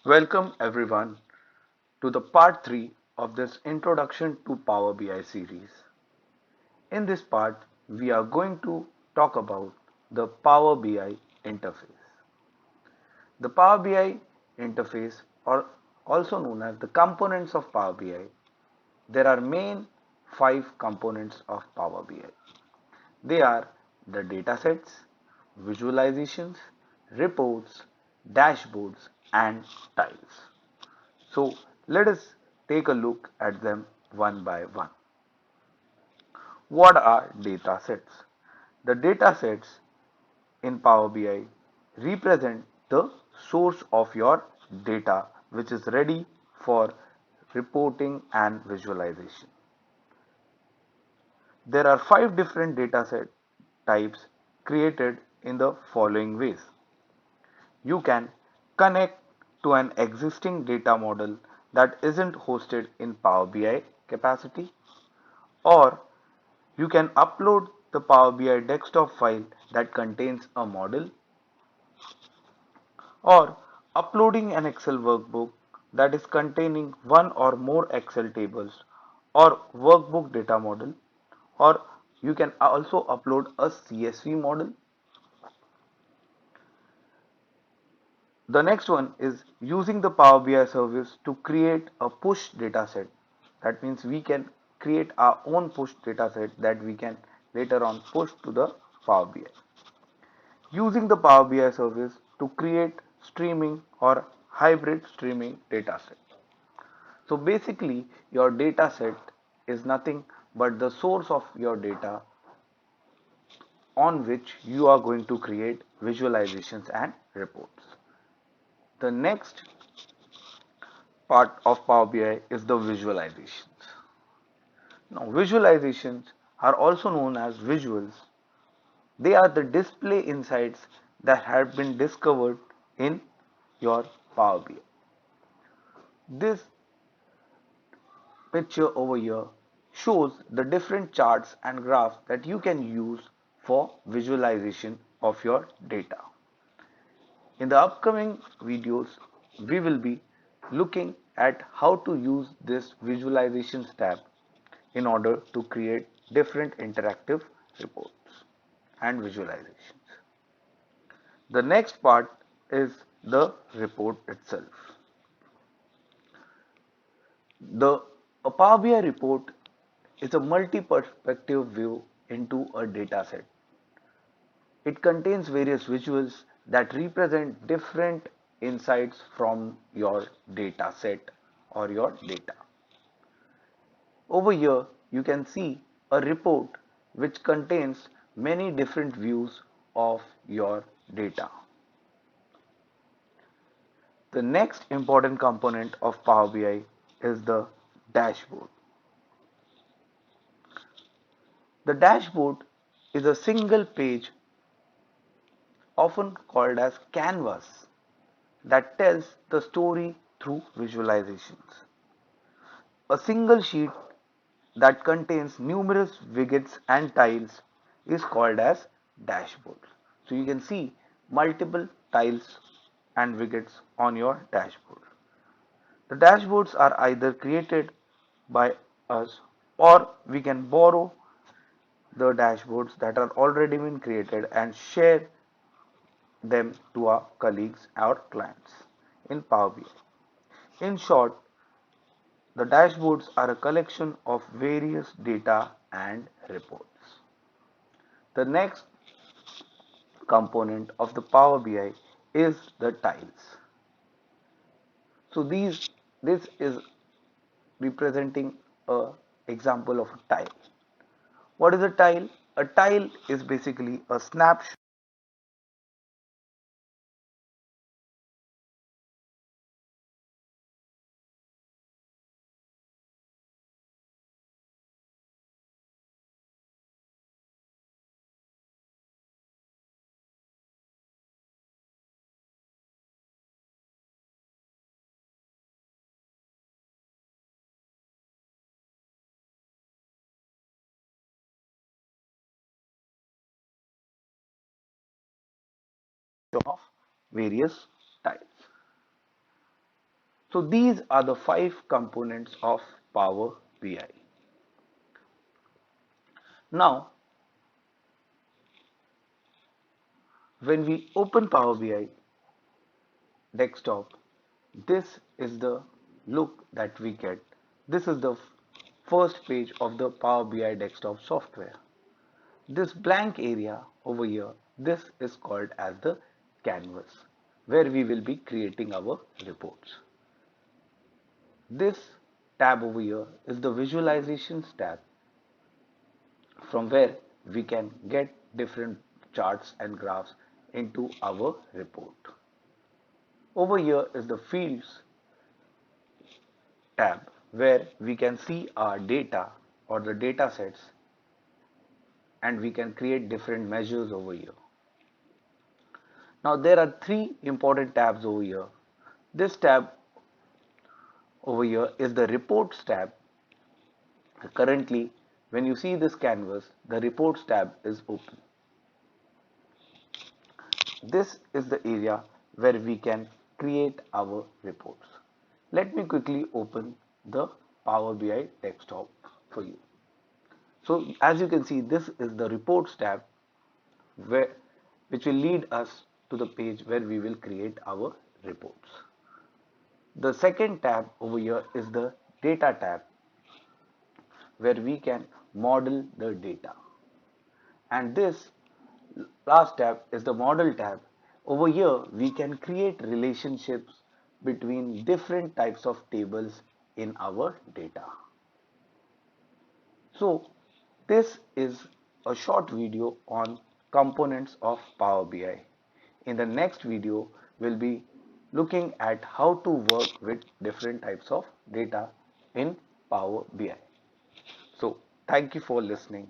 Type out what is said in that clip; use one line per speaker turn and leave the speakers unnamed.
Welcome everyone to the part 3 of this Introduction to Power BI series. In this part, we are going to talk about the Power BI interface. The Power BI interface, or also known as the components of Power BI, there are main 5 components of Power BI. They are the datasets, visualizations, reports, dashboards, and tiles. So let us take a look at them one by one. What are data sets? The data sets in Power BI represent the source of your data which is ready for reporting and visualization. There are 5 different dataset types created in the following ways. You can connect to an existing data model that isn't hosted in Power BI capacity, or you can upload the Power BI desktop file that contains a model, or uploading an Excel workbook that is containing one or more Excel tables or workbook data model, or you can also upload a CSV model. The next one is using the Power BI service to create a push dataset. That means we can create our own push dataset that we can later on push to the Power BI. Using the Power BI service to create streaming or hybrid streaming dataset. So basically your dataset is nothing but the source of your data on which you are going to create visualizations and reports. The next part of Power BI is the visualizations. Now, visualizations are also known as visuals. They are the display insights that have been discovered in your Power BI. This picture over here shows the different charts and graphs that you can use for visualization of your data. In the upcoming videos, we will be looking at how to use this visualizations tab in order to create different interactive reports and visualizations. The next part is the report itself. The a Power BI report is a multi-perspective view into a dataset. It contains various visuals that represent different insights from your data set or your data. Over here, you can see a report which contains many different views of your data. The next important component of Power BI is the dashboard. The dashboard is a single page, often called as canvas, that tells the story through visualizations. A single sheet that contains numerous widgets and tiles is called as dashboard. So you can see multiple tiles and widgets on your dashboard. The dashboards are either created by us, or we can borrow the dashboards that are already been created and share them to our colleagues or clients in Power BI. In short, the dashboards are a collection of various data and reports. The next component of the Power BI is the tiles. So this is representing a example of a tile. What is a tile? A tile is basically a snapshot of various tiles. So these are the 5 components of Power BI. Now, when we open Power BI desktop, this is the look that we get. This is the first page of the Power BI desktop software. This blank area over here, this is called as the canvas, where we will be creating our reports. This tab over here is the visualizations tab, from where we can get different charts and graphs into our report. Over here is the fields tab, where we can see our data or the data sets, and we can create different measures over here. Now there are 3 important tabs over here. This tab over here is the reports tab. Currently, when you see this canvas, the reports tab is open. This is the area where we can create our reports. Let me quickly open the Power BI desktop for you. So as you can see, this is the reports tab, which will lead us to the page where we will create our reports. The second tab over here is the data tab, where we can model the data. And this last tab is the model tab. Over here, we can create relationships between different types of tables in our data. So this is a short video on components of Power BI. In the next video, we'll be looking at how to work with different types of data in Power BI. So thank you for listening.